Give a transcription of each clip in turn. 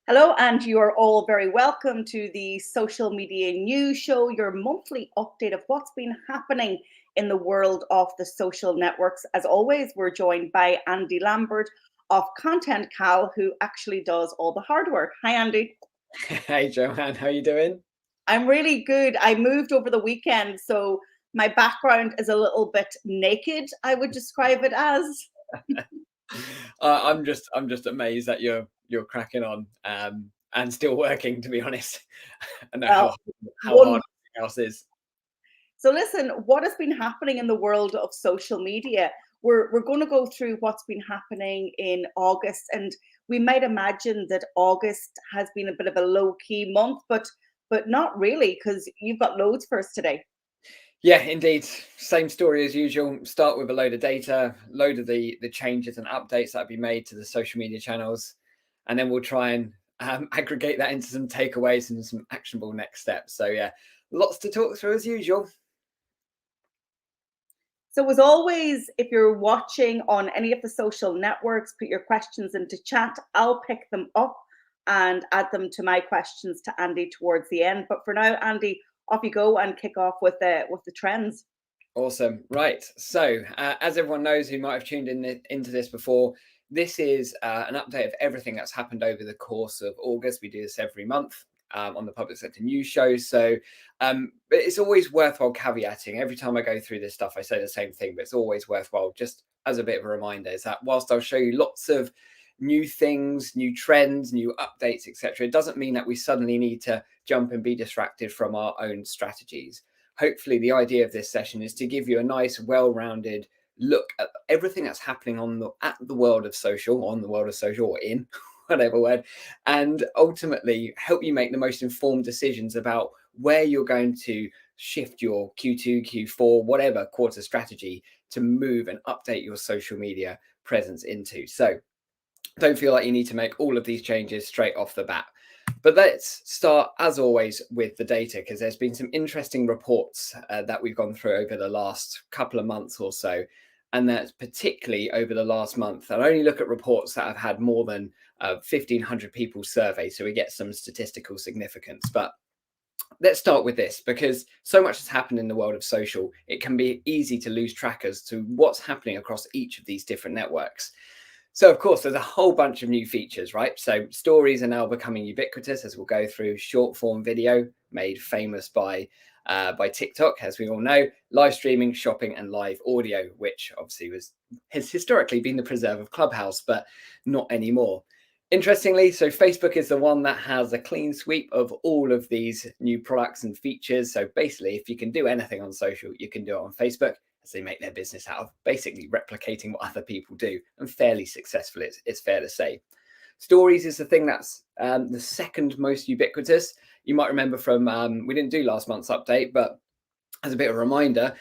Hello, and you are all very welcome to the Social Media News Show, your monthly update of what's been happening in the world of the social networks. As always, we're joined by Andy Lambert of Content Cal, who actually does all the hard work. Hi, Andy. Hey Joanne, how you doing? I'm really good. I moved over the weekend, so my background is a little bit naked, I would describe it as. I'm just amazed that you're cracking on and still working. To be honest, I know Well, how one hard everything else is. So listen, what has been happening in the world of social media? We're going to go through what's been happening in August, and we might imagine that August has been a bit of a low key month, but not really, because you've got loads for us today. Yeah, indeed. Same story as usual. Start with a load of data, load of the changes and updates that have been made to the social media channels, and then we'll try and aggregate that into some takeaways and some actionable next steps. So yeah, lots to talk through as usual. So, as always, if you're watching on any of the social networks, put your questions into chat. I'll pick them up and add them to my questions to Andy towards the end. But for now, Andy, off you go and kick off with the trends. Awesome. Right. So, as everyone knows who might have tuned into this before, this is an update of everything that's happened over the course of August. We do this every month on the Public Sector News Show. So, but it's always worthwhile caveating. Every time I go through this stuff, I say the same thing, but it's always worthwhile just as a bit of a reminder is that whilst I'll show you lots of new things, new trends, new updates, etc., it doesn't mean that we suddenly need to jump and be distracted from our own strategies. Hopefully the idea of this session is to give you a nice, well-rounded look at everything that's happening on the world of social, or in whatever word, and ultimately help you make the most informed decisions about where you're going to shift your Q2, Q4, whatever quarter strategy to move and update your social media presence into. So don't feel like you need to make all of these changes straight off the bat. But let's start, as always, with the data, because there's been some interesting reports that we've gone through over the last couple of months or so. And that's particularly over the last month. I'll only look at reports that have had more than 1,500 people surveyed, so we get some statistical significance. But let's start with this, because so much has happened in the world of social, it can be easy to lose track as to what's happening across each of these different networks. So, of course, there's a whole bunch of new features, right? So stories are now becoming ubiquitous, as we'll go through. Short form video made famous by TikTok, as we all know, live streaming, shopping, and live audio, which obviously has historically been the preserve of Clubhouse, but not anymore. Interestingly, so Facebook is the one that has a clean sweep of all of these new products and features. So basically, if you can do anything on social, you can do it on Facebook, as they make their business out of basically replicating what other people do, and fairly successful, it's fair to say. Stories is the thing that's the second most ubiquitous. You might remember from, we didn't do last month's update, but as a bit of a reminder,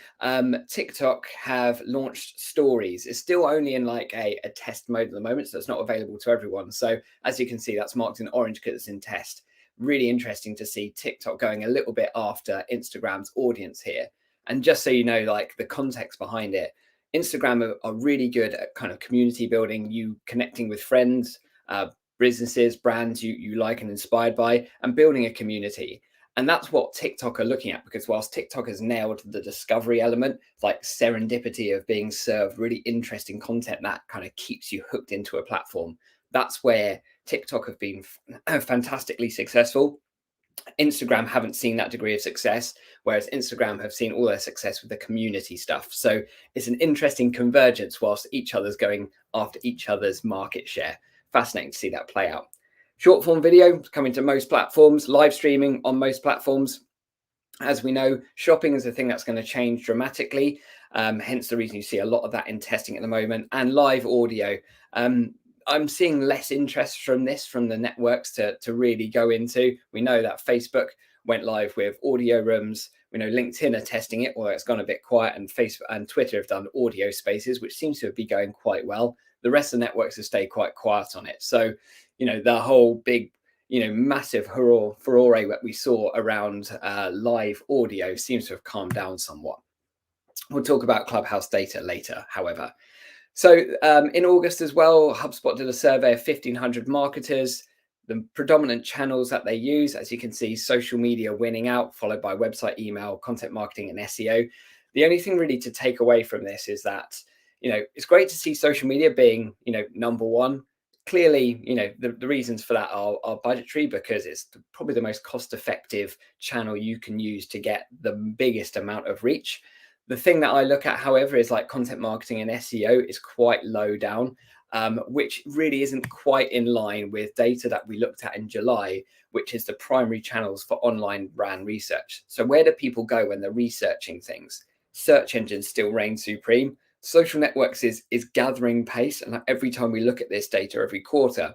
TikTok have launched stories. It's still only in like a test mode at the moment, so it's not available to everyone. So as you can see, that's marked in orange because it's in test. Really interesting to see TikTok going a little bit after Instagram's audience here. And just so you know, like the context behind it, Instagram are really good at kind of community building, you connecting with friends, businesses, brands you like and inspired by, and building a community. And that's what TikTok are looking at, because whilst TikTok has nailed the discovery element, like serendipity of being served really interesting content that kind of keeps you hooked into a platform, that's where TikTok have been fantastically successful. Instagram haven't seen that degree of success, whereas Instagram have seen all their success with the community stuff. So it's an interesting convergence whilst each other's going after each other's market share. Fascinating to see that play out. Short form video coming to most platforms, live streaming on most platforms. As we know, shopping is a thing that's going to change dramatically. Hence the reason you see a lot of that in testing at the moment. And live audio. I'm seeing less interest from the networks to really go into. We know that Facebook went live with audio rooms. We know LinkedIn are testing it, although it's gone a bit quiet, and Facebook and Twitter have done audio spaces, which seems to be going quite well. The rest of the networks have stayed quite quiet on it. So, the whole big, massive furore that we saw around live audio seems to have calmed down somewhat. We'll talk about Clubhouse data later, however. So in August as well, HubSpot did a survey of 1,500 marketers. The predominant channels that they use, as you can see, social media winning out, followed by website, email, content marketing, and SEO. The only thing really to take away from this is that, it's great to see social media being, number one. Clearly, the reasons for that are budgetary, because it's probably the most cost-effective channel you can use to get the biggest amount of reach. The thing that I look at, however, is like content marketing and SEO is quite low down, which really isn't quite in line with data that we looked at in July, which is the primary channels for online brand research. So where do people go when they're researching things? Search engines still reign supreme. Social networks is gathering pace, and every time we look at this data every quarter,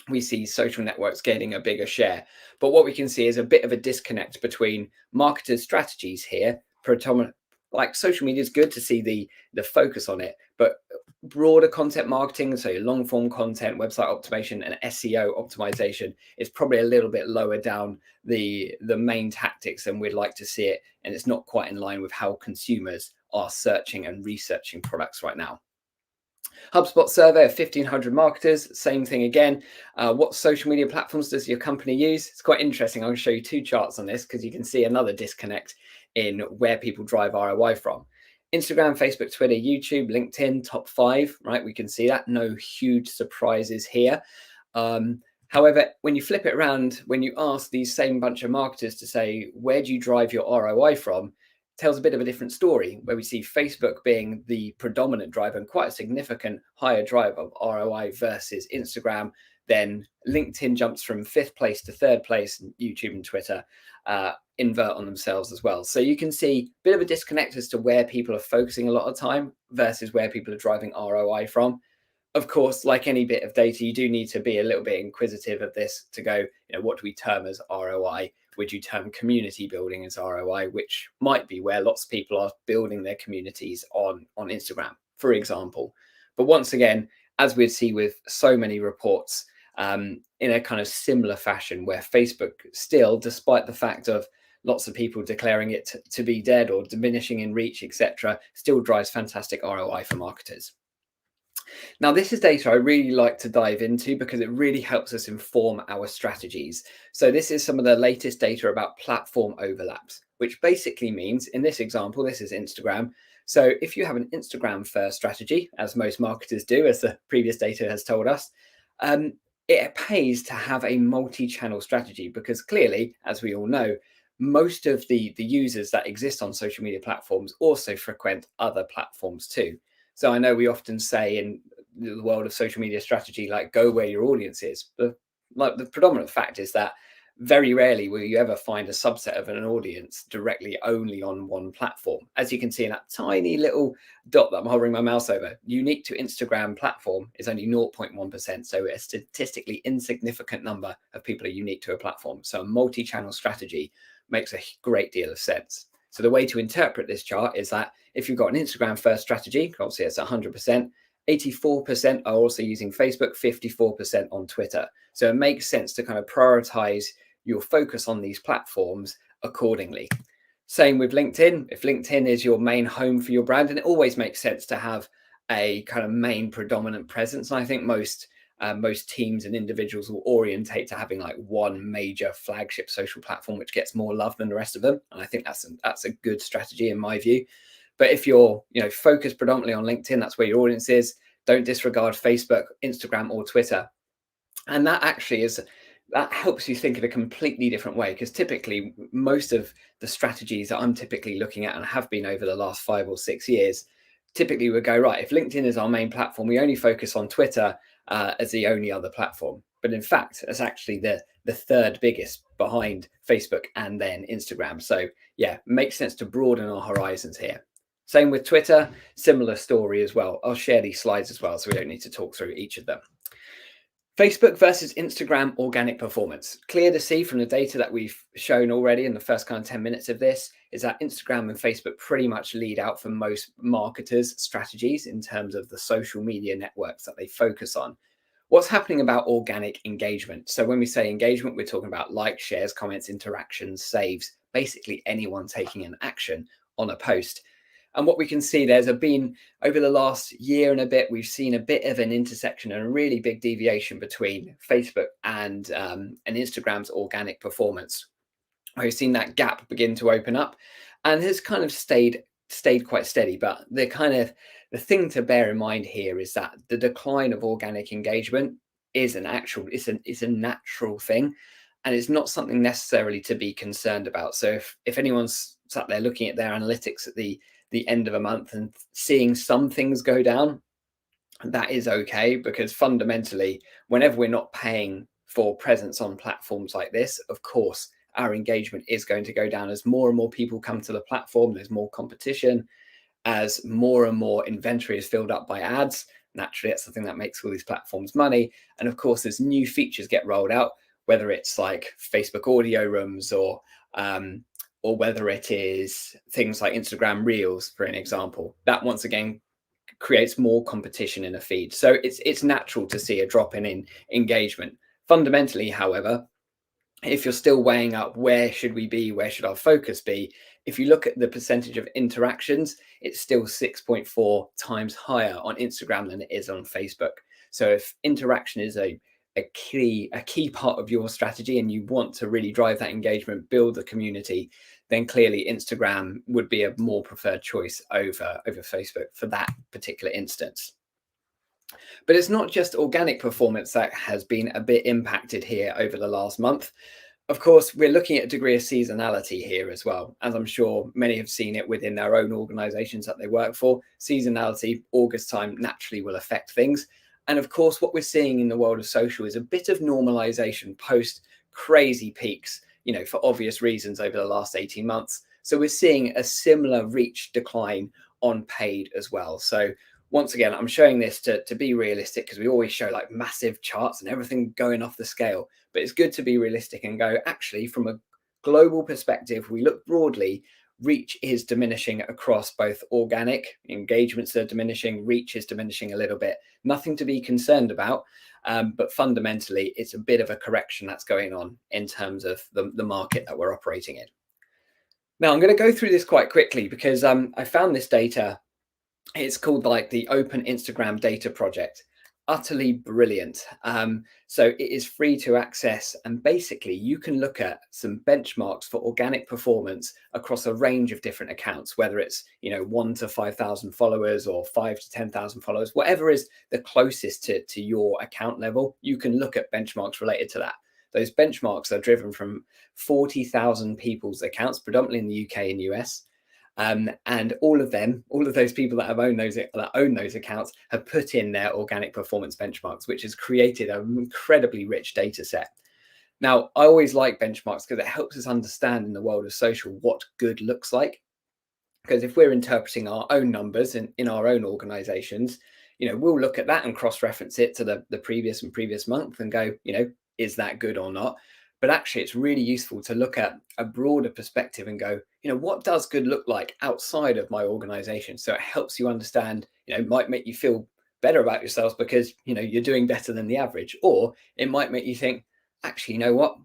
we see social networks gaining a bigger share. But what we can see is a bit of a disconnect between marketers' strategies here. Like social media is good to see the focus on it, but broader content marketing, so long form content, website optimization, and SEO optimization is probably a little bit lower down the main tactics than we'd like to see it, and it's not quite in line with how consumers are searching and researching products right now. Hubspot survey of 1,500 marketers, same thing again. What social media platforms does your company use? It's quite interesting. I'm going to show you two charts on this because you can see another disconnect in where people drive ROI from. Instagram, Facebook, Twitter, YouTube, LinkedIn, top 5, right? We can see that. No huge surprises here. However, when you flip it around, when you ask these same bunch of marketers to say, where do you drive your ROI from? Tells a bit of a different story, where we see Facebook being the predominant driver and quite a significant higher drive of ROI versus Instagram. Then LinkedIn jumps from 5th place to 3rd place, and YouTube and Twitter invert on themselves as well. So you can see a bit of a disconnect as to where people are focusing a lot of time versus where people are driving ROI from. Of course, like any bit of data, you do need to be a little bit inquisitive of this to go, what do we term as ROI? Would you term community building as ROI, which might be where lots of people are building their communities on Instagram, for example. But once again, as we'd see with so many reports, in a kind of similar fashion, where Facebook still, despite the fact of lots of people declaring it to be dead or diminishing in reach, etc., still drives fantastic ROI for marketers. Now, this is data I really like to dive into because it really helps us inform our strategies. So this is some of the latest data about platform overlaps, which basically means, in this example, this is Instagram. So if you have an Instagram first strategy, as most marketers do, as the previous data has told us, it pays to have a multi-channel strategy, because clearly, as we all know, most of the users that exist on social media platforms also frequent other platforms too. So I know we often say in the world of social media strategy, like, go where your audience is. But like, the predominant fact is that very rarely will you ever find a subset of an audience directly only on one platform. As you can see in that tiny little dot that I'm hovering my mouse over, unique to Instagram platform is only 0.1%. So a statistically insignificant number of people are unique to a platform. So a multi-channel strategy makes a great deal of sense. So the way to interpret this chart is that if you've got an Instagram first strategy, obviously it's 100%, 84% are also using Facebook, 54% on Twitter. So it makes sense to kind of prioritize your focus on these platforms accordingly. Same with LinkedIn. If LinkedIn is your main home for your brand, and it always makes sense to have a kind of main predominant presence. And I think most teams and individuals will orientate to having like one major flagship social platform which gets more love than the rest of them. And I think that's a good strategy in my view. But if you're focused predominantly on LinkedIn, that's where your audience is. Don't disregard Facebook, Instagram, or Twitter. And that actually that helps you think in a completely different way, because typically most of the strategies that I'm typically looking at and have been over the last 5 or 6 years, typically we go, right, if LinkedIn is our main platform, we only focus on Twitter as the only other platform. But in fact, it's actually the third biggest behind Facebook and then Instagram. So yeah, makes sense to broaden our horizons here. Same with Twitter, similar story as well. I'll share these slides as well, so we don't need to talk through each of them. Facebook versus Instagram organic performance. Clear to see from the data that we've shown already in the first kind of 10 minutes of this is that Instagram and Facebook pretty much lead out for most marketers' strategies in terms of the social media networks that they focus on. What's happening about organic engagement? So when we say engagement, we're talking about likes, shares, comments, interactions, saves, basically anyone taking an action on a post. And what we can see, been over the last year and a bit, we've seen a bit of an intersection and a really big deviation between Facebook and Instagram's organic performance. We've seen that gap begin to open up and has kind of stayed quite steady. But the thing to bear in mind here is that the decline of organic engagement is it's a natural thing, and it's not something necessarily to be concerned about. So if anyone's sat there looking at their analytics at the end of a month and seeing some things go down, that is okay, because fundamentally, whenever we're not paying for presence on platforms like this, of course, our engagement is going to go down as more and more people come to the platform. There's more competition, as more and more inventory is filled up by ads. Naturally, that's the thing that makes all these platforms money. And of course, as new features get rolled out, whether it's like Facebook audio rooms or whether it is things like Instagram Reels, for an example, that once again creates more competition in a feed. So it's natural to see a drop in engagement. Fundamentally, however, if you're still weighing up where should we be, where should our focus be, if you look at the percentage of interactions, it's still 6.4 times higher on Instagram than it is on Facebook. So if interaction is a key part of your strategy and you want to really drive that engagement, build the community, then clearly Instagram would be a more preferred choice over Facebook for that particular instance. But it's not just organic performance that has been a bit impacted here over the last month. Of course, we're looking at a degree of seasonality here as well, as I'm sure many have seen it within their own organizations that they work for. Seasonality, August time, naturally will affect things. And of course, what we're seeing in the world of social is a bit of normalization post crazy peaks, for obvious reasons over the last 18 months. So we're seeing a similar reach decline on paid as well. So once again, I'm showing this to be realistic, because we always show like massive charts and everything going off the scale. But it's good to be realistic and go, actually, from a global perspective, we look broadly, reach is diminishing across both organic engagements are diminishing, reach is diminishing a little bit. Nothing to be concerned about. But fundamentally, it's a bit of a correction that's going on in terms of the market that we're operating in. Now, I'm going to go through this quite quickly because I found this data. It's called like the Open Instagram Data Project. Utterly brilliant. So it is free to access, and basically you can look at some benchmarks for organic performance across a range of different accounts, whether it's 1 to 5,000 followers or 5 to 10,000 followers, whatever is the closest to your account level. You can look at benchmarks related to that. Those benchmarks are driven from 40,000 people's accounts, predominantly in the UK and US. And all of those people that own those accounts have put in their organic performance benchmarks, which has created an incredibly rich data set. Now, I always like benchmarks because it helps us understand in the world of social what good looks like. Because if we're interpreting our own numbers in our own organizations, we'll look at that and cross-reference it to the previous month and go, is that good or not? But actually, it's really useful to look at a broader perspective and go, what does good look like outside of my organization? So it helps you understand, it might make you feel better about yourselves because, you're doing better than the average. Or it might make you think, actually, you know what?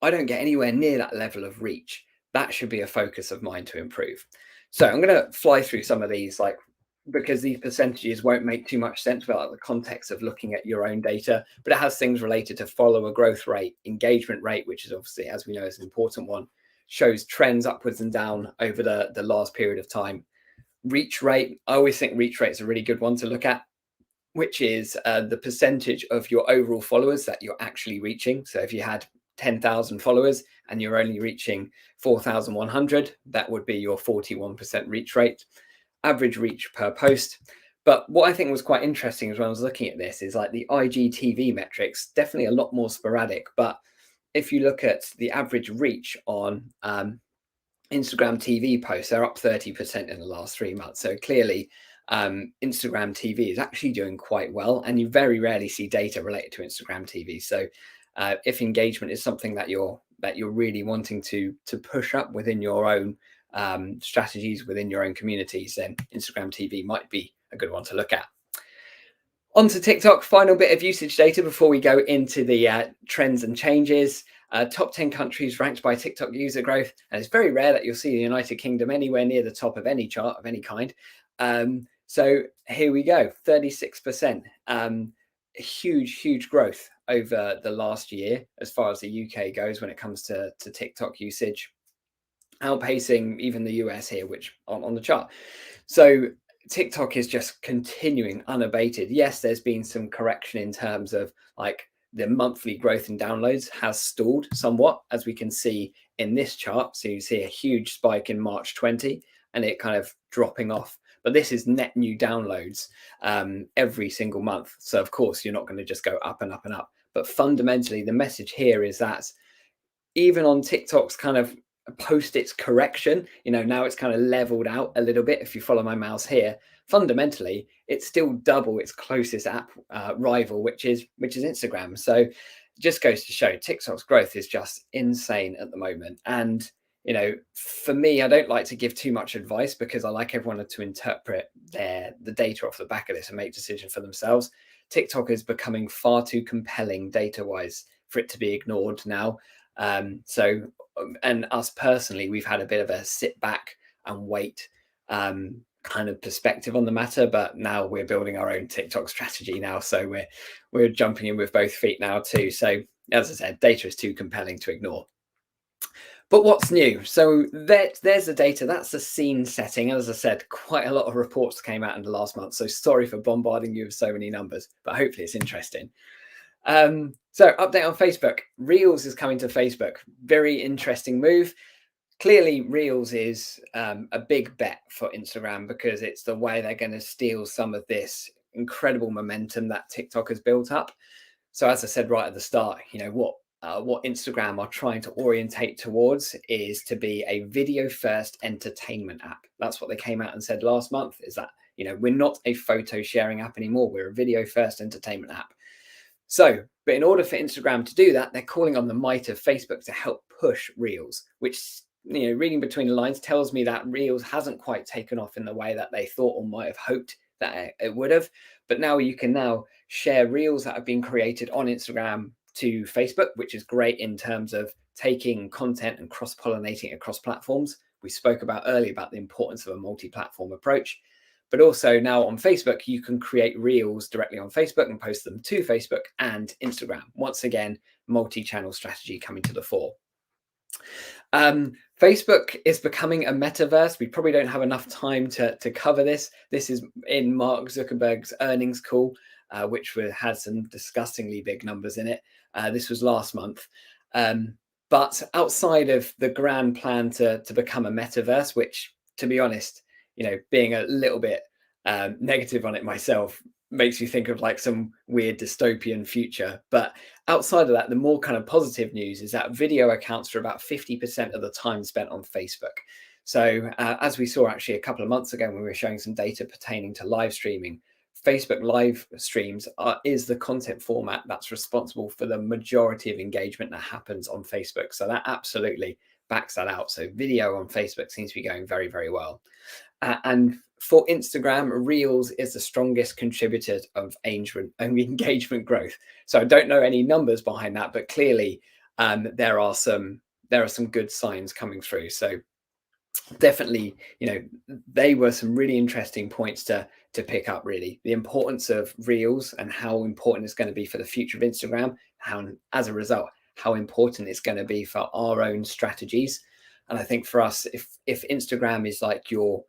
I don't get anywhere near that level of reach. That should be a focus of mine to improve. So I'm going to fly through some of these, because these percentages won't make too much sense without the context of looking at your own data, but it has things related to follower growth rate, engagement rate, which is obviously, as we know, is an important one, shows trends upwards and down over the last period of time. Reach rate, I always think reach rate is a really good one to look at, which is the percentage of your overall followers that you're actually reaching. So if you had 10,000 followers and you're only reaching 4,100, that would be your 41% reach rate. Average reach per post. But what I think was quite interesting as when I was looking at this is like the IGTV metrics, definitely a lot more sporadic. But if you look at the average reach on Instagram TV posts, they're up 30% in the last 3 months. So clearly Instagram TV is actually doing quite well, and you very rarely see data related to Instagram TV. So if engagement is something that you're really wanting to push up within your own strategies within your own communities, then Instagram TV might be a good one to look at. On to TikTok, final bit of usage data before we go into the trends and changes. Top 10 countries ranked by TikTok user growth. And it's very rare that you'll see the United Kingdom anywhere near the top of any chart of any kind. So here we go, 36%. Huge growth over the last year as far as the UK goes when it comes to TikTok usage, outpacing even the US here, which on the chart. So TikTok is just continuing unabated. Yes, there's been some correction in terms of like the monthly growth in downloads has stalled somewhat, as we can see in this chart. So you see a huge spike in March 20 and it kind of dropping off. But this is net new downloads every single month. So of course, you're not going to just go up and up and up. But fundamentally, the message here is that even on TikTok's kind of post its correction, now it's kind of leveled out a little bit. If you follow my mouse here, fundamentally, it's still double its closest app rival, which is Instagram. So it just goes to show TikTok's growth is just insane at the moment. And for me, I don't like to give too much advice because I like everyone to interpret the data off the back of this and make decisions for themselves. TikTok is becoming far too compelling data-wise for it to be ignored now. And us personally, we've had a bit of a sit back and wait kind of perspective on the matter, but now we're building our own TikTok strategy now. So we're jumping in with both feet now too. So as I said, data is too compelling to ignore. But what's new? So there's the data. That's the scene setting. As I said, quite a lot of reports came out in the last month. So sorry for bombarding you with so many numbers, but hopefully it's interesting. So update on Facebook. Reels is coming to Facebook. Very interesting move. Clearly, Reels is a big bet for Instagram because it's the way they're going to steal some of this incredible momentum that TikTok has built up. So as I said right at the start, what Instagram are trying to orientate towards is to be a video first entertainment app. That's what they came out and said last month, is that, we're not a photo sharing app anymore. We're a video first entertainment app. So, but in order for Instagram to do that, they're calling on the might of Facebook to help push Reels, which, reading between the lines tells me that Reels hasn't quite taken off in the way that they thought or might have hoped that it would have. But now you can now share Reels that have been created on Instagram to Facebook, which is great in terms of taking content and cross-pollinating across platforms. We spoke about earlier about the importance of a multi-platform approach. But also now on Facebook, you can create Reels directly on Facebook and post them to Facebook and Instagram. Once again, multi-channel strategy coming to the fore. Facebook is becoming a metaverse. We probably don't have enough time to cover this. This is in Mark Zuckerberg's earnings call, which had some disgustingly big numbers in it. This was last month. But outside of the grand plan to become a metaverse, which, to be honest, being a little bit negative on it myself makes you think of like some weird dystopian future. But outside of that, the more kind of positive news is that video accounts for about 50% of the time spent on Facebook. So as we saw actually a couple of months ago when we were showing some data pertaining to live streaming, Facebook live streams is the content format that's responsible for the majority of engagement that happens on Facebook. So that absolutely backs that out. So video on Facebook seems to be going very, very well. And for Instagram, Reels is the strongest contributor of engagement growth. So I don't know any numbers behind that, but clearly there are some good signs coming through. So definitely, they were some really interesting points to pick up, really. The importance of Reels and how important it's going to be for the future of Instagram, as a result, how important it's going to be for our own strategies. And I think for us, if Instagram is like your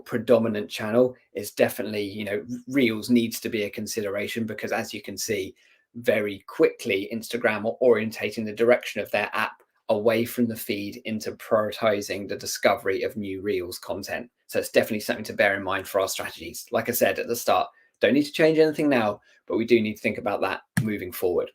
predominant channel, it's definitely, Reels needs to be a consideration, because as you can see very quickly, Instagram are orientating the direction of their app away from the feed into prioritizing the discovery of new Reels content. So it's definitely something to bear in mind for our strategies. Like I said at the start, don't need to change anything now, but we do need to think about that moving forward.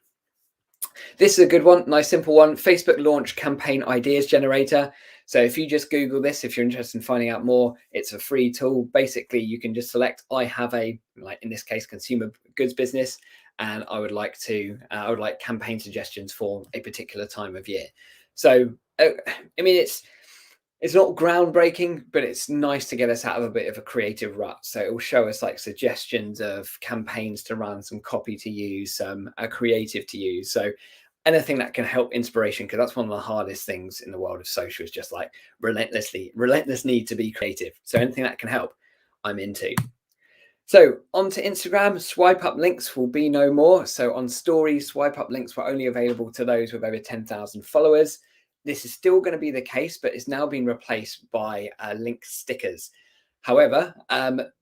This is a good one, nice simple one. Facebook launched campaign ideas generator. So if you just Google this, if you're interested in finding out more, it's a free tool. Basically, you can just select, I have a, like in this case, consumer goods business, and I would like campaign suggestions for a particular time of year. So, I mean, it's not groundbreaking, but it's nice to get us out of a bit of a creative rut. So it will show us like suggestions of campaigns to run, some copy to use, a creative to use. So anything that can help inspiration, because that's one of the hardest things in the world of social, is just like relentless need to be creative. So anything that can help, I'm into. So onto Instagram, swipe up links will be no more. So on stories, swipe up links were only available to those with over 10,000 followers. This is still going to be the case, but it's now been replaced by link stickers. However,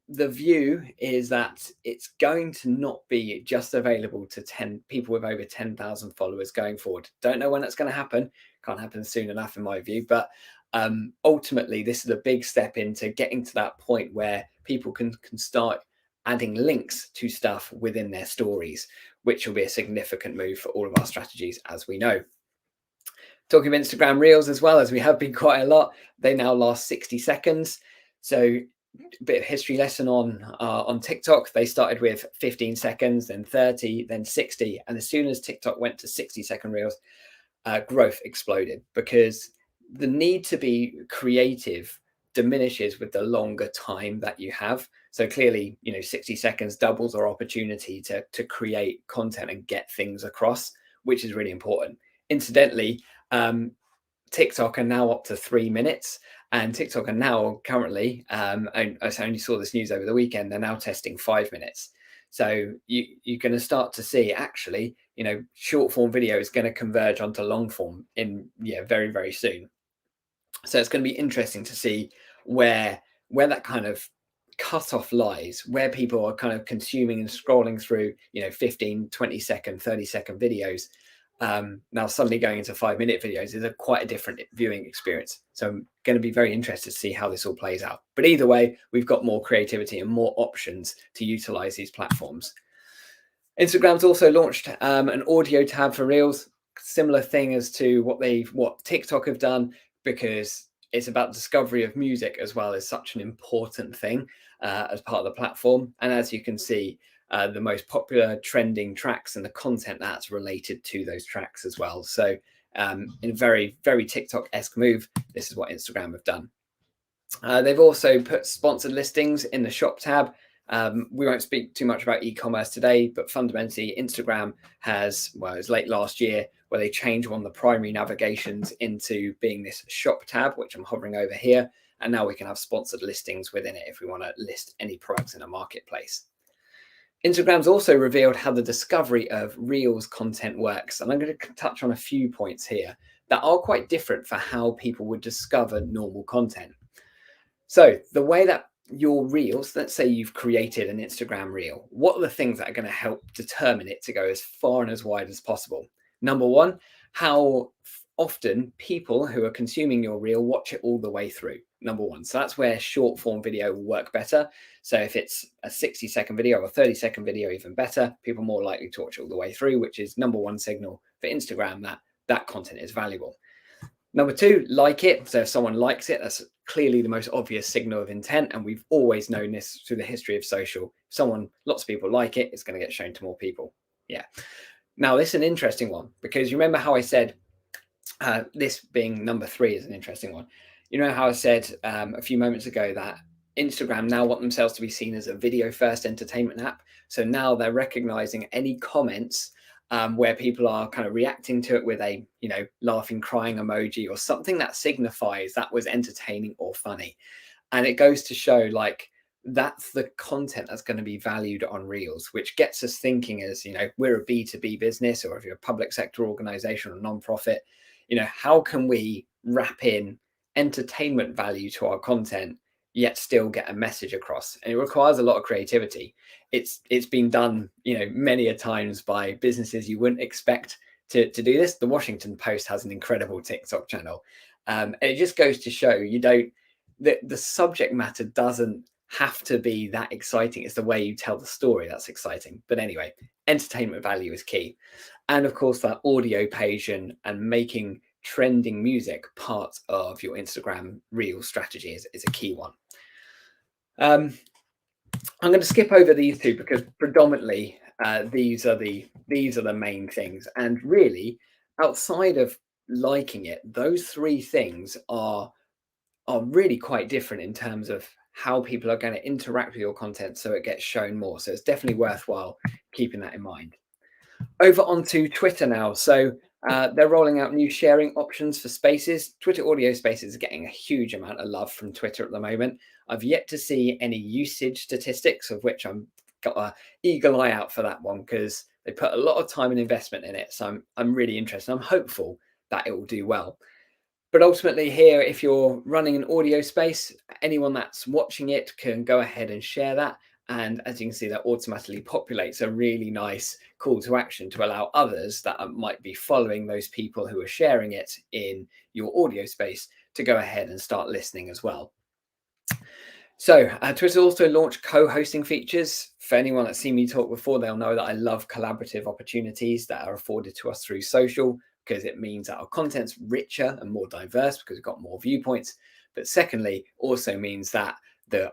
the view is that it's going to not be just available to 10 people with over 10,000 followers going forward. Don't know when that's going to happen. Can't happen soon enough in my view, but ultimately this is a big step into getting to that point where people can start adding links to stuff within their stories, which will be a significant move for all of our strategies, as we know. Talking of Instagram Reels as well, as we have been quite a lot, they now last 60 seconds. So a bit of history lesson on TikTok. They started with 15 seconds, then 30, then 60. And as soon as TikTok went to 60-second Reels, growth exploded, because the need to be creative diminishes with the longer time that you have. So clearly, 60 seconds doubles our opportunity to create content and get things across, which is really important. Incidentally, TikTok are now up to 3 minutes, and TikTok are now currently, I only saw this news over the weekend, they're now testing 5 minutes. So you're going to start to see, actually, short form video is going to converge onto long form in very, very soon. So it's going to be interesting to see where that kind of cutoff lies, where people are kind of consuming and scrolling through 15, 20-second, 30-second videos. Now suddenly going into 5-minute videos is quite a different viewing experience. So I'm going to be very interested to see how this all plays out. But either way, we've got more creativity and more options to utilize these platforms. Instagram's also launched an audio tab for Reels, similar thing as to what TikTok have done, because it's about discovery of music as well as such an important thing as part of the platform. And as you can see, the most popular trending tracks and the content that's related to those tracks as well. So in a very, very TikTok-esque move, this is what Instagram have done. They've also put sponsored listings in the shop tab. We won't speak too much about e-commerce today, but fundamentally Instagram has, it was late last year where they changed one of the primary navigations into being this shop tab, which I'm hovering over here. And now we can have sponsored listings within it if we want to list any products in a marketplace. Instagram's also revealed how the discovery of Reels content works. And I'm going to touch on a few points here that are quite different for how people would discover normal content. So the way that your Reels, let's say you've created an Instagram Reel, what are the things that are going to help determine it to go as far and as wide as possible? Number one, how often people who are consuming your Reel watch it all the way through. Number one. So that's where short form video will work better. So if it's a 60-second video or a 30-second video, even better, people are more likely to watch it all the way through, which is number one signal for Instagram that content is valuable. Number two, like it. So if someone likes it, that's clearly the most obvious signal of intent. And we've always known this through the history of social. Lots of people like it, it's going to get shown to more people. Yeah. Now, this is an interesting one, because you remember how I said this being number three is an interesting one. You know how I said a few moments ago that Instagram now want themselves to be seen as a video first entertainment app. So now they're recognizing any comments where people are kind of reacting to it with a, laughing, crying emoji or something that signifies that was entertaining or funny. And it goes to show, like, that's the content that's going to be valued on Reels, which gets us thinking as, we're a B2B business, or if you're a public sector organization or nonprofit, how can we wrap in entertainment value to our content, yet still get a message across? And it requires a lot of creativity. It's been done, many a times by businesses you wouldn't expect to do this. The Washington Post has an incredible TikTok channel. And it just goes to show the subject matter doesn't have to be that exciting. It's the way you tell the story that's exciting. But anyway, entertainment value is key. And of course, that audio page and making trending music part of your Instagram Reel strategy is a key one. I'm going to skip over these two because predominantly these are the main things. And really, outside of liking it, those three things are really quite different in terms of how people are going to interact with your content so it gets shown more. So it's definitely worthwhile keeping that in mind. Over onto Twitter now. So They're rolling out new sharing options for spaces. Twitter audio spaces are getting a huge amount of love from Twitter at the moment. I've yet to see any usage statistics, of which I'm got an eagle eye out for that one, because they put a lot of time and investment in it. So I'm really interested. I'm hopeful that it will do well. But ultimately here, if you're running an audio space, anyone that's watching it can go ahead and share that. And as you can see, that automatically populates a really nice call to action to allow others that might be following those people who are sharing it in your audio space to go ahead and start listening as well. So Twitter also launched co-hosting features. For anyone that's seen me talk before, they'll know that I love collaborative opportunities that are afforded to us through social, because it means that our content's richer and more diverse because we've got more viewpoints. But secondly, also means that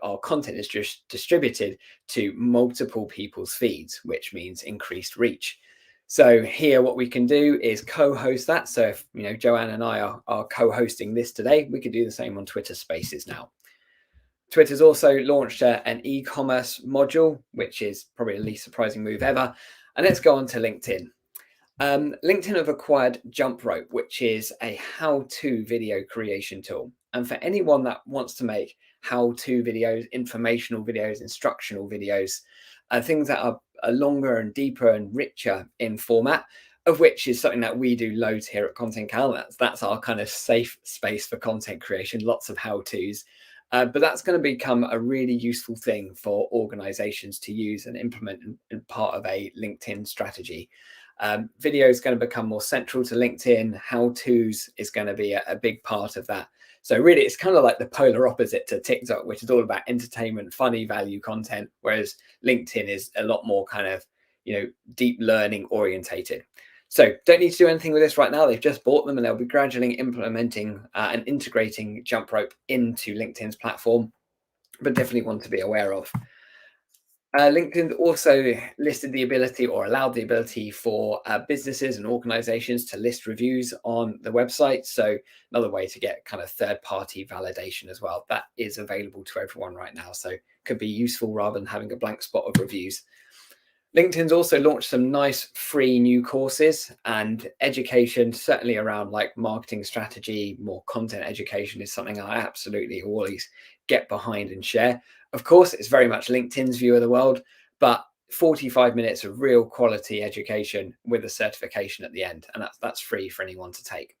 our content is just distributed to multiple people's feeds, which means increased reach. So here, what we can do is co-host that. So if Joanne and I are co-hosting this today, we could do the same on Twitter Spaces now. Twitter's also launched an e-commerce module, which is probably the least surprising move ever. And let's go on to LinkedIn. LinkedIn have acquired Jumprope, which is a how-to video creation tool. And for anyone that wants to make how-to videos, informational videos, instructional videos, things that are longer and deeper and richer in format, of which is something that we do loads here at Content Cal. That's our kind of safe space for content creation, lots of how-tos. But that's going to become a really useful thing for organizations to use and implement in part of a LinkedIn strategy. Video is going to become more central to LinkedIn. How-tos is going to be a big part of that. So really, it's kind of like the polar opposite to TikTok, which is all about entertainment, funny, value content, whereas LinkedIn is a lot more kind of, deep learning orientated. So don't need to do anything with this right now. They've just bought them and they'll be gradually implementing and integrating Jumprope into LinkedIn's platform, but definitely one to be aware of. LinkedIn also listed the ability, or allowed the ability, for businesses and organizations to list reviews on the website. So another way to get kind of third-party validation as well. That is available to everyone right now. So could be useful rather than having a blank spot of reviews. LinkedIn's also launched some nice free new courses and education, certainly around like marketing strategy. More content education is something I absolutely always get behind and share. Of course, it's very much LinkedIn's view of the world, but 45 minutes of real quality education with a certification at the end. And that's free for anyone to take.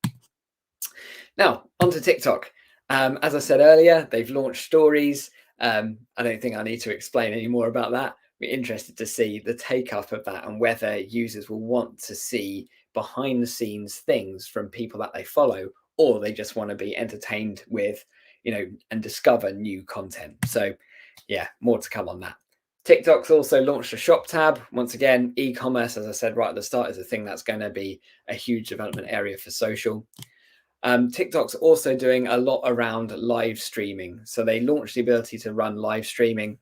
Now, onto TikTok. As I said earlier, they've launched stories. I don't think I need to explain any more about that. We're interested to see the take up of that and whether users will want to see behind the scenes things from people that they follow, or they just want to be entertained with, and discover new content. So yeah, more to come on that. TikTok's also launched a shop tab. Once again, e-commerce, as I said right at the start, is a thing that's going to be a huge development area for social. TikTok's also doing a lot around live streaming. So they launched the ability to run live streaming.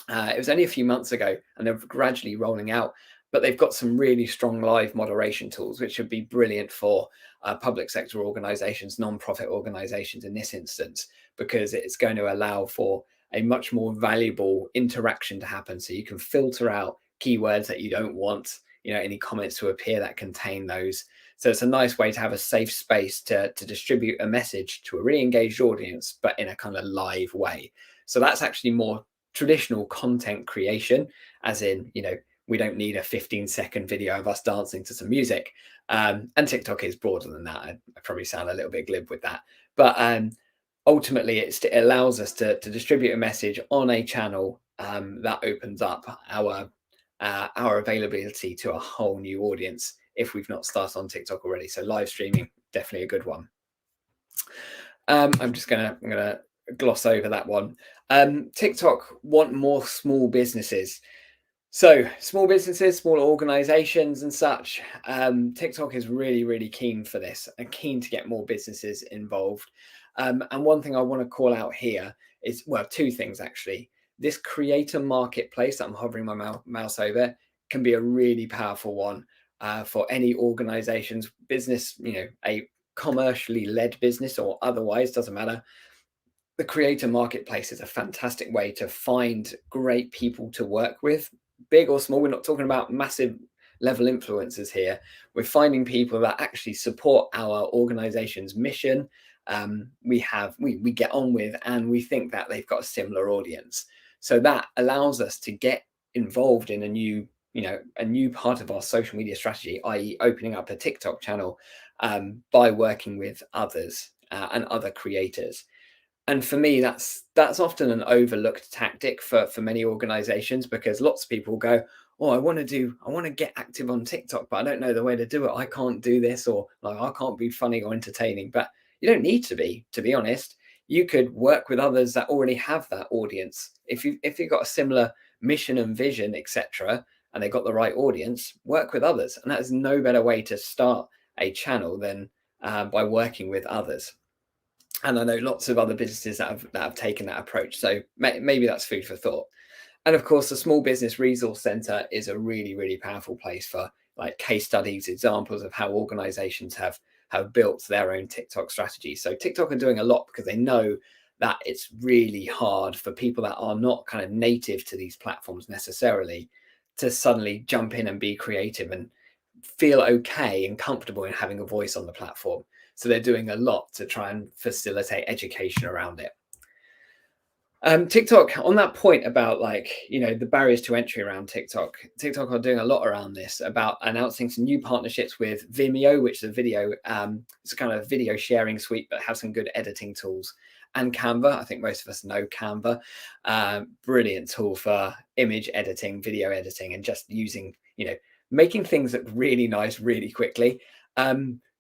It was only a few months ago, and they're gradually rolling out, but they've got some really strong live moderation tools, which would be brilliant for public sector organizations, non-profit organizations in this instance, because it's going to allow for a much more valuable interaction to happen. So you can filter out keywords that you don't want, any comments to appear that contain those. So it's a nice way to have a safe space to distribute a message to a really engaged audience, but in a kind of live way. So that's actually more traditional content creation, as in, we don't need a 15-second video of us dancing to some music. And TikTok is broader than that. I probably sound a little bit glib with that. But ultimately, it allows us to distribute a message on a channel that opens up our availability to a whole new audience if we've not started on TikTok already. So live streaming, definitely a good one. I'm gonna gloss over that one. TikTok want more small businesses. So small businesses, small organizations and such, TikTok is really, really keen for this and keen to get more businesses involved. And one thing I want to call out here is, well, two things actually. This creator marketplace that I'm hovering my mouse over can be a really powerful one for any organization's business, a commercially led business or otherwise, doesn't matter. The creator marketplace is a fantastic way to find great people to work with, big or small. We're not talking about massive level influencers here. We're finding people that actually support our organization's mission. We get on with, and we think that they've got a similar audience. So that allows us to get involved in a new part of our social media strategy, i.e. opening up a TikTok channel by working with others and other creators. And for me, that's often an overlooked tactic for many organizations, because lots of people go, oh, I want to get active on TikTok, but I don't know the way to do it. I can't do this, or like, I can't be funny or entertaining. But you don't need to be honest. You could work with others that already have that audience. If you've got a similar mission and vision, etc., and they've got the right audience, work with others. And that is no better way to start a channel than by working with others. And I know lots of other businesses that have taken that approach. So maybe that's food for thought. And of course, the Small Business Resource Centre is a really, really powerful place for like case studies, examples of how organizations have built their own TikTok strategy. So TikTok are doing a lot because they know that it's really hard for people that are not kind of native to these platforms necessarily to suddenly jump in and be creative and feel okay and comfortable in having a voice on the platform. So they're doing a lot to try and facilitate education around it. TikTok, on that point about the barriers to entry around TikTok are doing a lot around this, about announcing some new partnerships with Vimeo, which is a video, it's a kind of video sharing suite, but has some good editing tools, and Canva. I think most of us know Canva, brilliant tool for image editing, video editing, and just using, making things look really nice really quickly.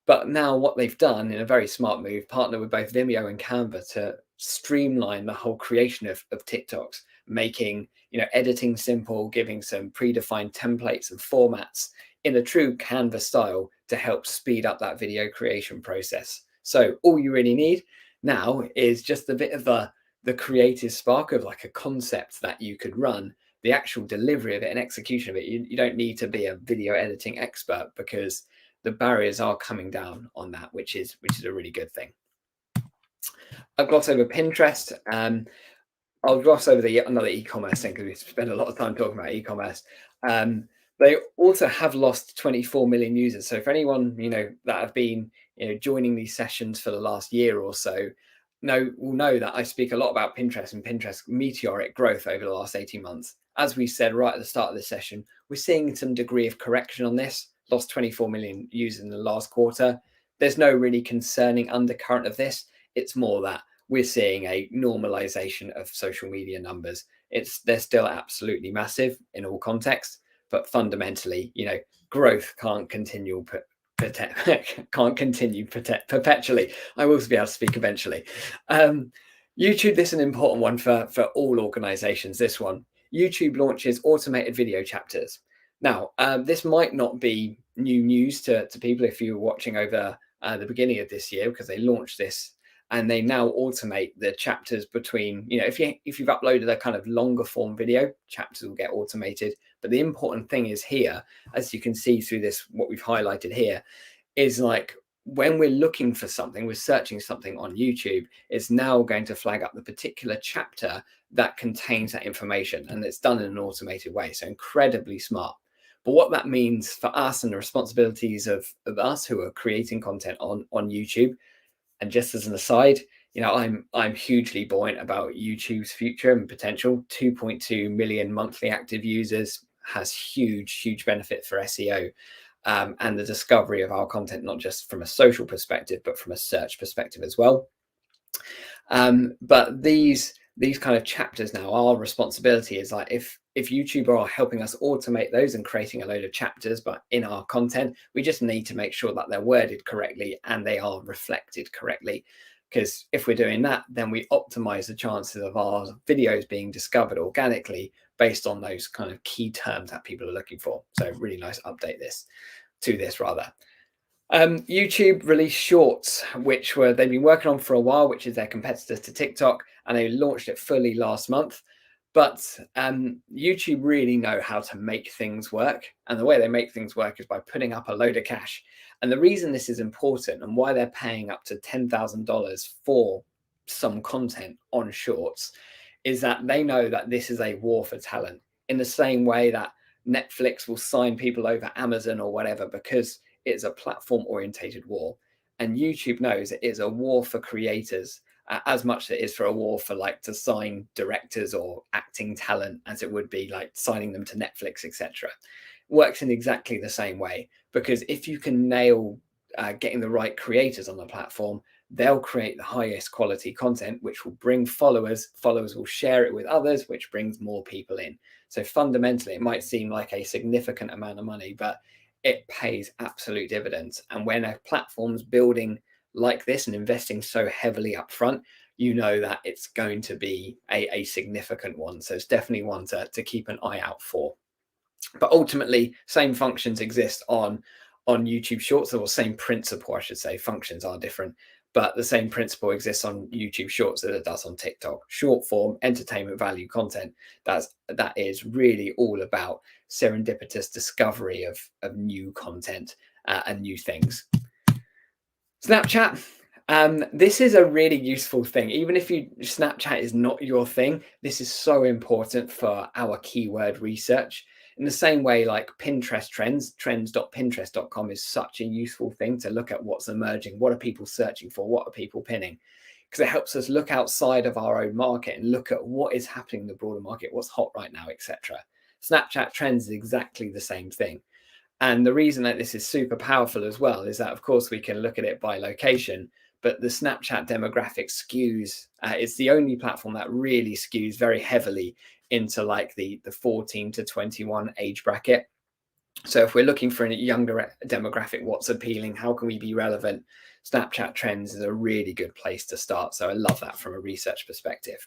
But now what they've done, in a very smart move, partner with both Vimeo and Canva to streamline the whole creation of TikToks, making editing simple, giving some predefined templates and formats in a true Canva style to help speed up that video creation process. So all you really need now is just a bit of the creative spark of like a concept that you could run. The actual delivery of it and execution of it, you don't need to be a video editing expert, because the barriers are coming down on that, which is a really good thing. I've glossed over Pinterest. I'll gloss over another e-commerce thing, because we spend a lot of time talking about e-commerce. They also have lost 24 million users. So for anyone that have been joining these sessions for the last year or so, will know that I speak a lot about Pinterest and Pinterest meteoric growth over the last 18 months. As we said right at the start of this session, we're seeing some degree of correction on this. Lost 24 million users in the last quarter. There's no really concerning undercurrent of this. It's more that we're seeing a normalization of social media numbers. They're still absolutely massive in all contexts, but fundamentally, growth can't continue perpetually. I will be able to speak eventually. YouTube, this is an important one for all organizations. This one, YouTube launches automated video chapters. Now, this might not be new news to people if you were watching over the beginning of this year, because they launched this and they now automate the chapters between, if you've uploaded a kind of longer form video, chapters will get automated. But the important thing is here, as you can see through this, what we've highlighted here, is like when we're looking for something, we're searching something on YouTube, it's now going to flag up the particular chapter that contains that information, and it's done in an automated way. So incredibly smart. But what that means for us and the responsibilities of us who are creating content on YouTube, and just as an aside, I'm hugely buoyant about YouTube's future and potential. 2.2 million monthly active users has huge benefit for SEO and the discovery of our content, not just from a social perspective, but from a search perspective as well. But these kind of chapters now, our responsibility is like, if YouTube are helping us automate those and creating a load of chapters, but in our content, we just need to make sure that they're worded correctly and they are reflected correctly. Because if we're doing that, then we optimize the chances of our videos being discovered organically based on those kind of key terms that people are looking for. So really nice update to this rather. YouTube released Shorts, which they've been working on for a while, which is their competitors to TikTok, and they launched it fully last month. But YouTube really know how to make things work, and the way they make things work is by putting up a load of cash. And the reason this is important and why they're paying up to $10,000 for some content on Shorts is that they know that this is a war for talent, in the same way that Netflix will sign people over Amazon or whatever because it's a platform orientated war. And YouTube knows it is a war for creators as much as it is for a war for like to sign directors or acting talent as it would be like signing them to Netflix, etc. Works in exactly the same way, because if you can nail getting the right creators on the platform, they'll create the highest quality content, which will bring followers. Followers will share it with others, which brings more people in. So fundamentally, it might seem like a significant amount of money, but it pays absolute dividends. And when a platform's building like this and investing so heavily up front, you know that it's going to be a significant one. So it's definitely one to keep an eye out for. But ultimately, same functions exist on YouTube Shorts, or same principle, I should say. Functions are different, but the same principle exists on YouTube Shorts as it does on TikTok. Short form, entertainment value content. That is really all about serendipitous discovery of new content and new things. Snapchat. This is a really useful thing. Even if Snapchat is not your thing, this is so important for our keyword research. In the same way, like Pinterest trends.pinterest.com is such a useful thing to look at what's emerging. What are people searching for? What are people pinning? Because it helps us look outside of our own market and look at what is happening in the broader market, what's hot right now, etc. Snapchat trends is exactly the same thing. And the reason that this is super powerful as well is that, of course, we can look at it by location, but the Snapchat demographic skews. It's the only platform that really skews very heavily into like the 14 to 21 age bracket. So if we're looking for a younger demographic, what's appealing, how can we be relevant? Snapchat trends is a really good place to start. So I love that from a research perspective.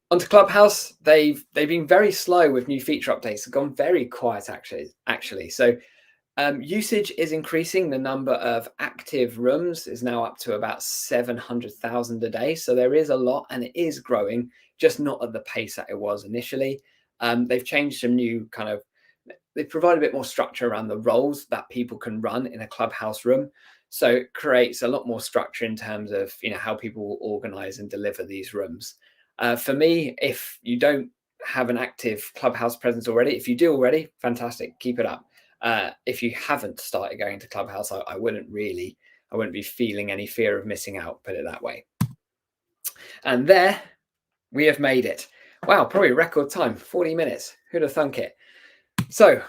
Onto Clubhouse, they've been very slow with new feature updates. They've gone very quiet actually. So usage is increasing. The number of active rooms is now up to about 700,000 a day. So there is a lot, and it is growing, just not at the pace that it was initially. They've changed some new they provide a bit more structure around the roles that people can run in a Clubhouse room. So it creates a lot more structure in terms of how people will organize and deliver these rooms. For me, if you don't have an active Clubhouse presence already, if you do already, fantastic, keep it up. If you haven't started going to Clubhouse, I wouldn't be feeling any fear of missing out, put it that way. And there we have made it. Wow, probably record time, 40 minutes. Who'd have thunk it? So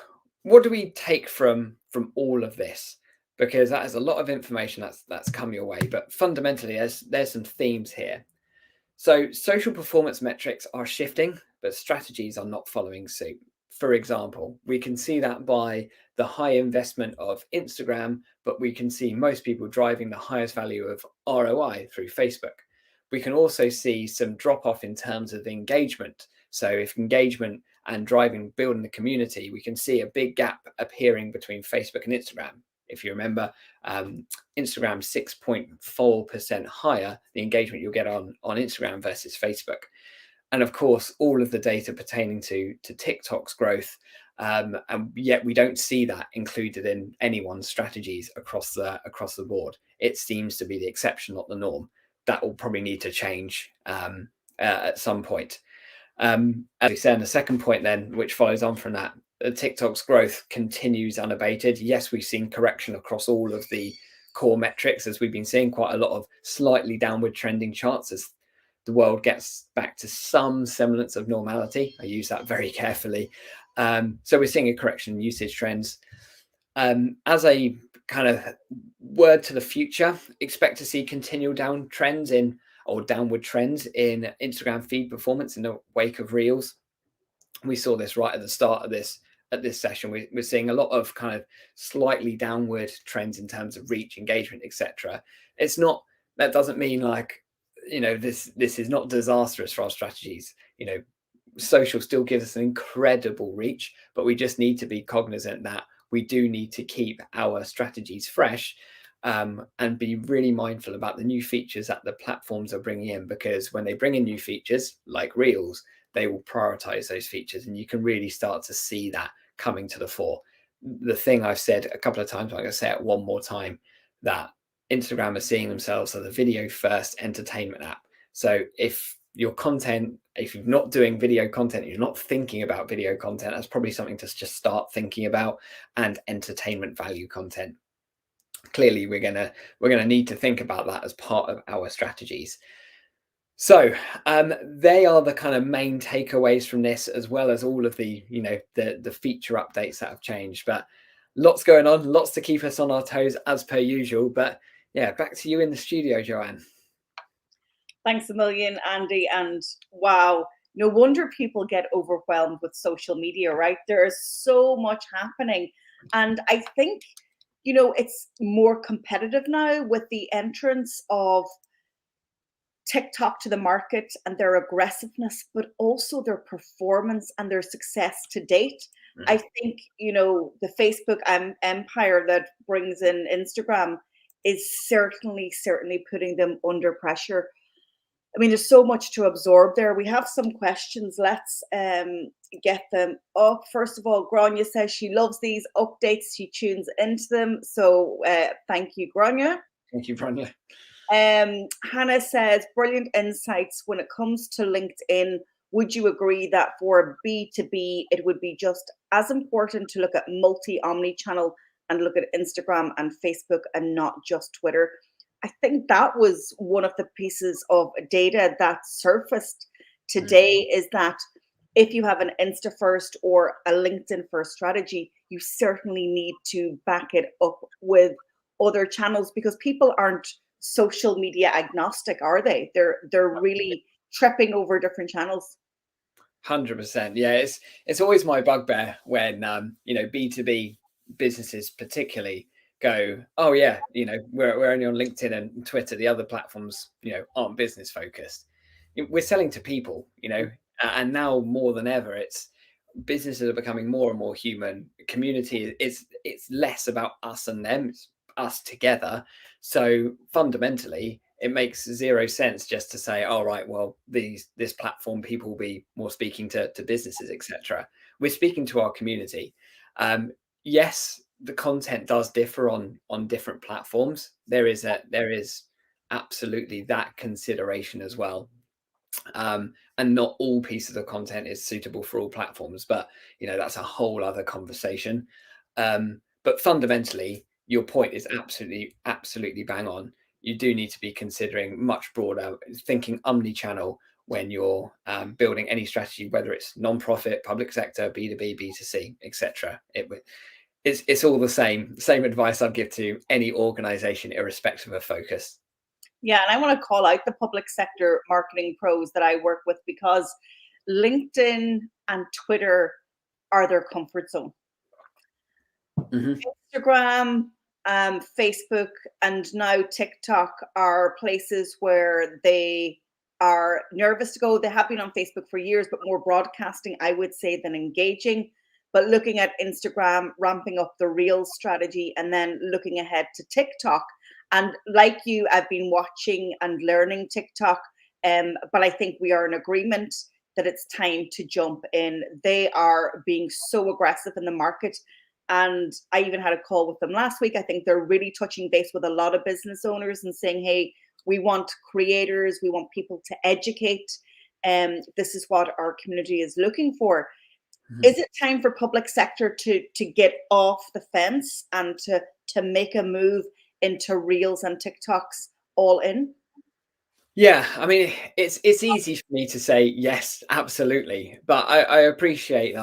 what do we take from all of this? Because that is a lot of information that's come your way, but fundamentally there's some themes here. So social performance metrics are shifting, but strategies are not following suit. For example, we can see that by the high investment of Instagram, but we can see most people driving the highest value of ROI through Facebook. We can also see some drop off in terms of engagement. So if engagement and building the community, we can see a big gap appearing between Facebook and Instagram. If you remember, Instagram 6.4% higher, the engagement you'll get on Instagram versus Facebook. And of course, all of the data pertaining to TikTok's growth, and yet we don't see that included in anyone's strategies across the board. It seems to be the exception, not the norm. That will probably need to change at some point. As we said, the second point then, which follows on from that, TikTok's growth continues unabated. Yes, we've seen correction across all of the core metrics, as we've been seeing quite a lot of slightly downward trending charts as the world gets back to some semblance of normality. I use that very carefully. So we're seeing a correction in usage trends. As a kind of word to the future, expect to see continual downward trends in Instagram feed performance in the wake of Reels. We saw this right at the start of this session. We're seeing a lot of kind of slightly downward trends in terms of reach, engagement, etc. That doesn't mean like this is not disastrous for our strategies. Social still gives us an incredible reach, but we just need to be cognizant that we do need to keep our strategies fresh, and be really mindful about the new features that the platforms are bringing in, because when they bring in new features like Reels, they will prioritize those features, and you can really start to see that coming to the fore. The thing I've said a couple of times, I'm going to say it one more time, that Instagram are seeing themselves as a video first entertainment app. So if your content if you're not doing video content, you're not thinking about video content, that's probably something to just start thinking about. And entertainment value content. Clearly, we're gonna need to think about that as part of our strategies. So they are the kind of main takeaways from this, as well as all of the, the feature updates that have changed. But lots going on, lots to keep us on our toes as per usual. But yeah, back to you in the studio, Joanne. Thanks a million, Andy. And wow, no wonder people get overwhelmed with social media, right? There is so much happening. And I think, it's more competitive now with the entrance of TikTok to the market and their aggressiveness, but also their performance and their success to date. I think, the Facebook empire that brings in Instagram is certainly putting them under pressure. I mean, there's so much to absorb there. We have some questions. Let's get them up. First of all, Grania says she loves these updates. She tunes into them. So thank you, Grania. Thank you, Grania. Hannah says, brilliant insights when it comes to LinkedIn. Would you agree that for B2B, it would be just as important to look at omni-channel and look at Instagram and Facebook and not just Twitter? I think that was one of the pieces of data that surfaced today, is that if you have an Insta first or a LinkedIn first strategy, you certainly need to back it up with other channels, because people aren't social media agnostic, are they? They're really tripping over different channels. 100%. Yeah, it's always my bugbear when B2B businesses particularly go, oh yeah, we're only on LinkedIn and Twitter, the other platforms aren't business focused. We're selling to people, and now more than ever, it's businesses are becoming more and more human. Community it's less about us and them, it's us together. So fundamentally, it makes zero sense just to say, all right, well, this platform, people will be more speaking to businesses, etc. We're speaking to our community. Yes, the content does differ on different platforms. There is absolutely that consideration as well. And not all pieces of content is suitable for all platforms, but that's a whole other conversation. But fundamentally, your point is absolutely bang on. You do need to be considering much broader, thinking omni-channel when you're building any strategy, whether it's non-profit, public sector, B2B, B2C, etc. It's all the same advice I'd give to any organization, irrespective of focus. Yeah, and I want to call out the public sector marketing pros that I work with, because LinkedIn and Twitter are their comfort zone. Instagram, Facebook, and now TikTok are places where they are nervous to go. They have been on Facebook for years, but more broadcasting, I would say, than engaging. But looking at Instagram, ramping up the Reels strategy, and then looking ahead to TikTok. And like you, I've been watching and learning TikTok, but I think we are in agreement that it's time to jump in. They are being so aggressive in the market. And I even had a call with them last week. I think they're really touching base with a lot of business owners and saying, hey, we want creators, we want people to educate. This is what our community is looking for. Is it time for public sector to get off the fence and to make a move into Reels and TikToks all in? Yeah, I mean, it's easy for me to say yes, absolutely, but I appreciate,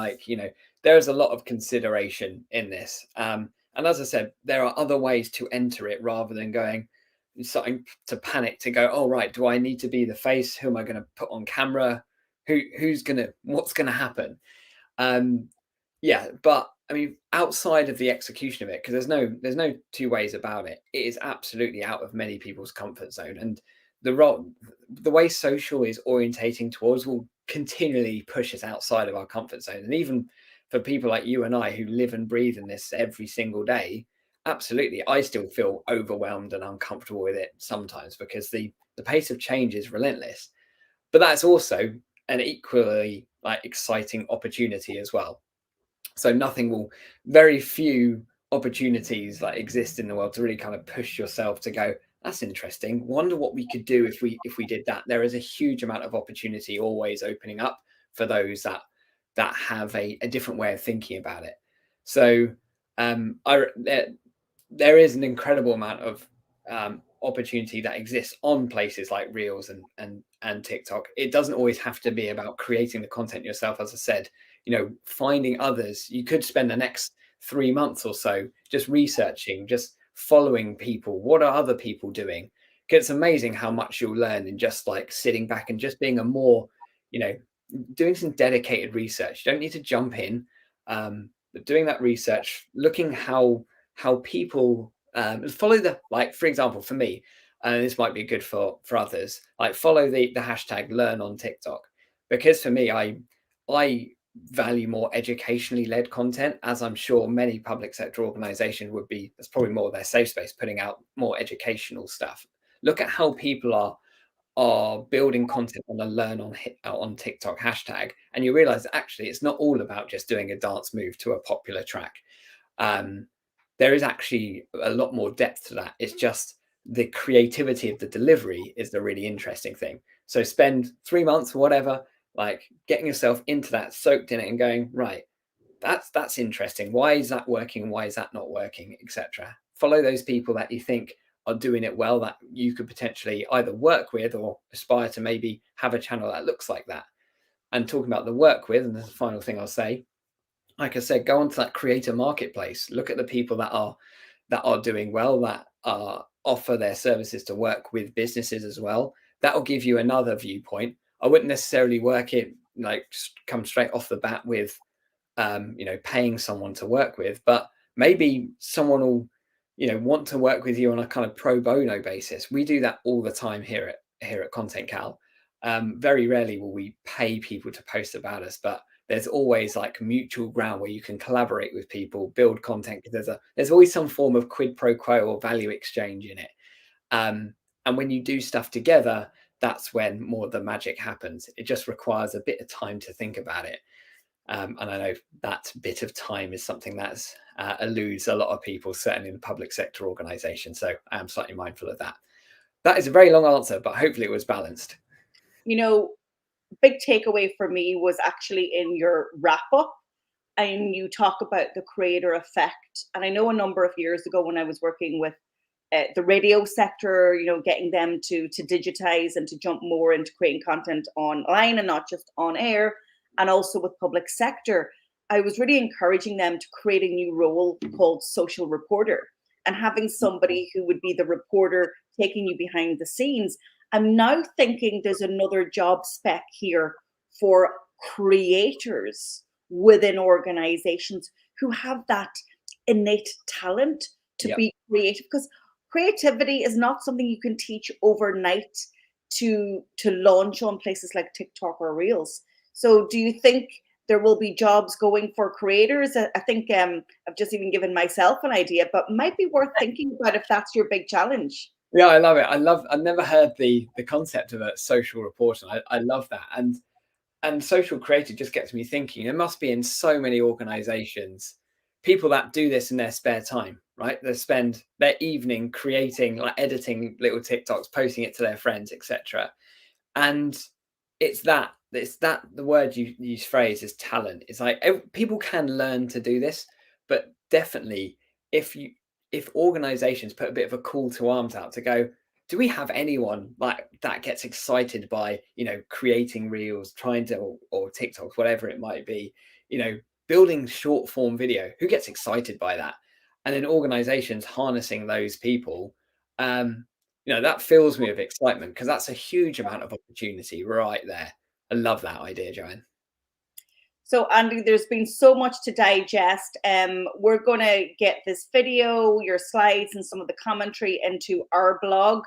there's a lot of consideration in this, and as I said, there are other ways to enter it rather than starting to panic to go, oh right, do I need to be the face? Who am I going to put on camera? What's gonna happen? Yeah, but I mean, outside of the execution of it, because there's no two ways about it. It is absolutely out of many people's comfort zone, and the way social is orientating towards will continually push us outside of our comfort zone. And even for people like you and I who live and breathe in this every single day, absolutely, I still feel overwhelmed and uncomfortable with it sometimes, because the pace of change is relentless. But that's also an equally exciting opportunity as well. So very few opportunities exist in the world to really kind of push yourself to go, that's interesting. Wonder what we could do if we did that. There is a huge amount of opportunity always opening up for those that have a different way of thinking about it. So there is an incredible amount of opportunity that exists on places like Reels and TikTok. It doesn't always have to be about creating the content yourself. As I said, finding others. You could spend the next 3 months or so just researching, just following people. What are other people doing? It's amazing how much you'll learn in just like sitting back and just being a more, doing some dedicated research. You don't need to jump in, but doing that research, looking how people follow like, for example, for me, and this might be good for others, like follow the hashtag learn on TikTok, because for me, I value more educationally led content, as I'm sure many public sector organizations would be. That's probably more their safe space, putting out more educational stuff. Look at how people are building content on a learn on TikTok hashtag, and you realize that actually it's not all about just doing a dance move to a popular track. There is actually a lot more depth to that. It's just the creativity of the delivery is the really interesting thing. So spend 3 months or whatever, like getting yourself into that, soaked in it, and going, right, that's interesting. Why is that working? Why is that not working, etc. Follow those people that you think are doing it well, that you could potentially either work with or aspire to maybe have a channel that looks like that. And talking about the work with, and the final thing I'll say, like I said, go onto that creator marketplace. Look at the people that are doing well, that offer their services to work with businesses as well. That will give you another viewpoint. I wouldn't necessarily work it like just come straight off the bat with paying someone to work with, but maybe someone will want to work with you on a kind of pro bono basis. We do that all the time here at Content Cal. Very rarely will we pay people to post about us, but there's always like mutual ground where you can collaborate with people, build content, because there's always some form of quid pro quo or value exchange in it. And when you do stuff together, that's when more of the magic happens. It just requires a bit of time to think about it. And I know that bit of time is something that's eludes a lot of people, certainly in the public sector organisation. So I am slightly mindful of that. That is a very long answer, but hopefully it was balanced. Big takeaway for me was actually in your wrap up, and you talk about the creator effect. And I know a number of years ago when I was working with the radio sector, getting them to digitize and to jump more into creating content online and not just on air, and also with public sector, I was really encouraging them to create a new role called social reporter, and having somebody who would be the reporter taking you behind the scenes. I'm now thinking there's another job spec here for creators within organizations who have that innate talent to be creative, because creativity is not something you can teach overnight to launch on places like TikTok or Reels. So do you think there will be jobs going for creators? I think I've just even given myself an idea, but might be worth thinking about if that's your big challenge. Yeah, I love it. I've never heard the concept of a social reporter. I love that. And social creator just gets me thinking, there must be in so many organizations people that do this in their spare time, right? They spend their evening creating, like editing little TikToks, posting it to their friends, etc. And it's that the word you phrase is talent. It's like people can learn to do this, but definitely if organizations put a bit of a call to arms out to go, do we have anyone like that gets excited by creating reels, trying to or TikToks, whatever it might be, building short form video? Who gets excited by that? And then organizations harnessing those people, that fills me with excitement, because that's a huge amount of opportunity right there. I love that idea, Joanne. So, Andy, there's been so much to digest. We're going to get this video, your slides, and some of the commentary into our blog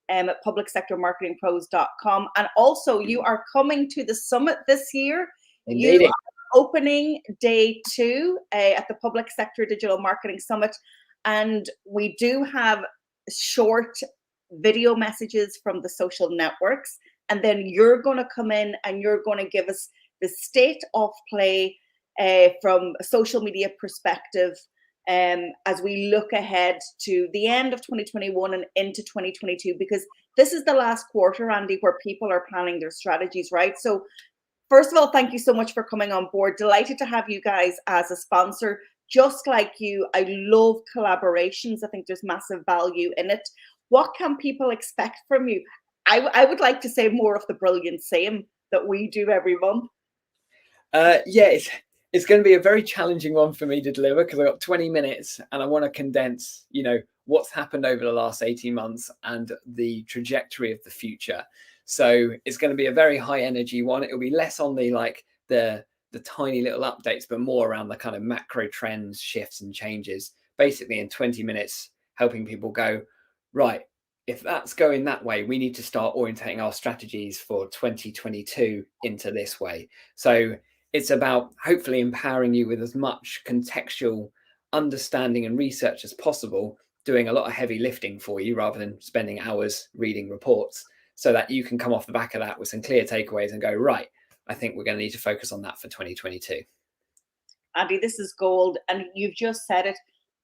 at publicsectormarketingpros.com. And also, you are coming to the summit this year. Indeed. You are opening day 2 at the Public Sector Digital Marketing Summit. And we do have short video messages from the social networks. And then you're going to come in and you're going to give us the state of play from a social media perspective as we look ahead to the end of 2021 and into 2022, because this is the last quarter, Andy, where people are planning their strategies, right? So first of all, thank you so much for coming on board. Delighted to have you guys as a sponsor. Just like you, I love collaborations. I think there's massive value in it. What can people expect from you? I would like to say more of the brilliant same that we do every month. Yeah, it's going to be a very challenging one for me to deliver because I've got 20 minutes and I want to condense, what's happened over the last 18 months and the trajectory of the future. So it's going to be a very high energy one. It'll be less on the tiny little updates, but more around the kind of macro trends, shifts and changes. Basically in 20 minutes, helping people go, right, if that's going that way, we need to start orientating our strategies for 2022 into this way. So it's about hopefully empowering you with as much contextual understanding and research as possible, doing a lot of heavy lifting for you rather than spending hours reading reports, so that you can come off the back of that with some clear takeaways and go, right, I think we're going to need to focus on that for 2022. Andy, this is gold. And you've just said it.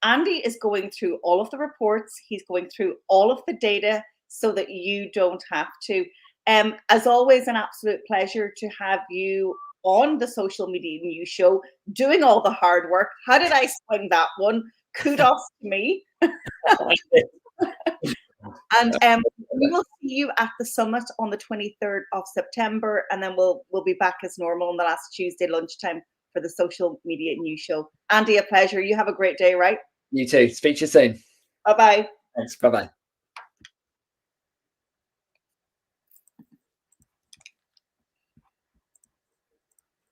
Andy is going through all of the reports. He's going through all of the data so that you don't have to. As always, an absolute pleasure to have you on the Social Media News Show, doing all the hard work. How did I swing that one? Kudos to me. And we will see you at the summit on the 23rd of September, and then we'll be back as normal on the last Tuesday lunchtime for the Social Media News Show. Andy, a pleasure. You have a great day, right? You too. Speak to you soon. Bye-bye. Thanks. Bye-bye.